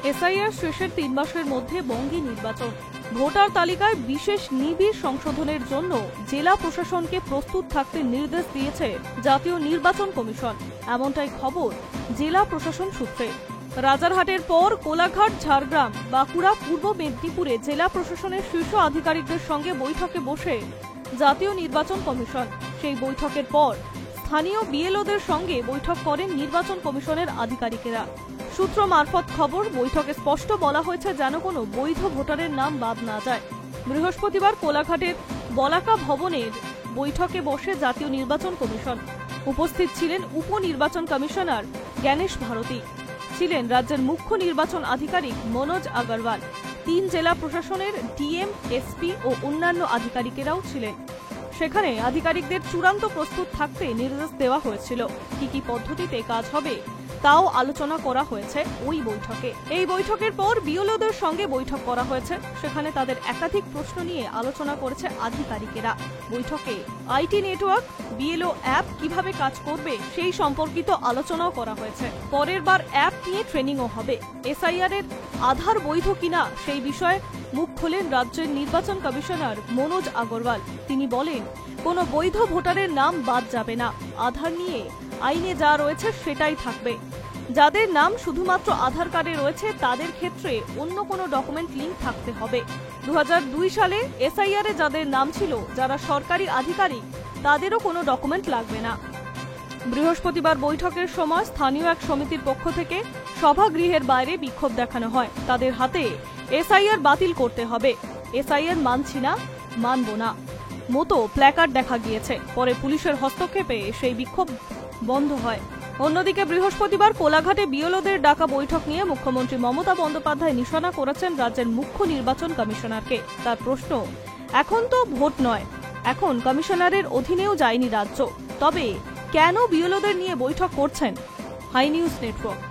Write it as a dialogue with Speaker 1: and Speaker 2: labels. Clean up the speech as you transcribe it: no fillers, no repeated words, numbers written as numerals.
Speaker 1: SIR শেষের 3 মাসের মধ্যে বঙ্গে নির্বাচন। ভোটার তালিকায় বিশেষ নিবিড় সংশোধনের জন্য জেলা প্রশাসনকে প্রস্তুত থাকতে নির্দেশ দিয়েছে জাতীয় নির্বাচন কমিশন, এমনটাই খবর জেলা প্রশাসন সূত্রে। রাজারহাটের পর কোলাঘাট, ঝাড়গ্রাম, বাঁকুড়া, পূর্ব মেদিনীপুরে জেলা প্রশাসনের শীর্ষ আধিকারিকদের সঙ্গে বৈঠকে বসে জাতীয় নির্বাচন কমিশন। সেই বৈঠকের পর স্থানীয় বিএলওদের সঙ্গে বৈঠক করেন নির্বাচন কমিশনের আধিকারিকেরা। সূত্র মারফত খবর, বৈঠকে স্পষ্ট বলা হয়েছে যেন কোনো বৈধ ভোটারের নাম বাদ না যায়। বৃহস্পতিবার কোলাঘাটের বলাকা ভবনের বৈঠকে বসে জাতীয় নির্বাচন কমিশন। উপস্থিত ছিলেন উপনির্বাচন কমিশনার জ্ঞানেশ ভারতী, ছিলেন রাজ্যের মুখ্য নির্বাচন আধিকারিক মনোজ আগরওয়াল, 3 জেলা প্রশাসনের ডিএম, এসপি ও অন্যান্য আধিকারিকেরাও ছিলেন। সেখানে আধিকারিকদের চূড়ান্ত প্রস্তুত থাকতে নির্দেশ দেওয়া হয়েছিল। কি পদ্ধতিতে কাজ হবে তাও আলোচনা করা হয়েছে ওই বৈঠকে। এই বৈঠকের পর বিএলওদের সঙ্গে বৈঠক করা হয়েছে। সেখানে তাদের একাধিক প্রশ্ন নিয়ে আলোচনা করেছে আধিকারিকেরা। বৈঠকে আইটি নেটওয়ার্ক, বিএলও অ্যাপ কিভাবে কাজ করবে সেই সম্পর্কিত আলোচনাও করা হয়েছে। পরের বার অ্যাপ নিয়ে ট্রেনিংও হবে। এসআইআর এর আধার বৈধ কিনা সেই বিষয়ে মুখ খোলেন রাজ্যের নির্বাচন কমিশনার মনোজ আগরওয়াল। তিনি বলেন, কোনো বৈধ ভোটারের নাম বাদ যাবে না। আধার নিয়ে আইনে যা রয়েছে সেটাই থাকবে। যাদের নাম শুধুমাত্র আধার কার্ডে রয়েছে তাদের ক্ষেত্রে অন্য কোনো ডকুমেন্ট লিঙ্ক থাকতে হবে। 2002 সালে এসআইআর এ যাদের নাম ছিল, যারা সরকারি আধিকারিক, তাদেরও কোনো ডকুমেন্ট লাগবে না। বৃহস্পতিবার বৈঠকের সময় স্থানীয় এক সমিতির পক্ষ থেকে সভাগৃহের বাইরে বিক্ষোভ দেখানো হয়। তাদের হাতে এসআইআর বাতিল করতে হবে, এসআইআর মানছি না, মানব না মতো প্ল্যাকার্ড দেখা গিয়েছে। পরে পুলিশের হস্তক্ষেপে সেই বিক্ষোভ বন্ধ হয়। অন্যদিকে বৃহস্পতিবার কোলাঘাটে বিএলওদের ডাকা বৈঠক নিয়ে মুখ্যমন্ত্রী মমতা বন্দ্যোপাধ্যায় নিশানা করেছেন রাজ্যের মুখ্য নির্বাচন কমিশনারকে। তার প্রশ্ন, এখন তো ভোট নয়, এখন কমিশনারের অধীনেও যায়নি রাজ্য, তবে কেন বিএলওদের নিয়ে বৈঠক করছেন? Hi News network.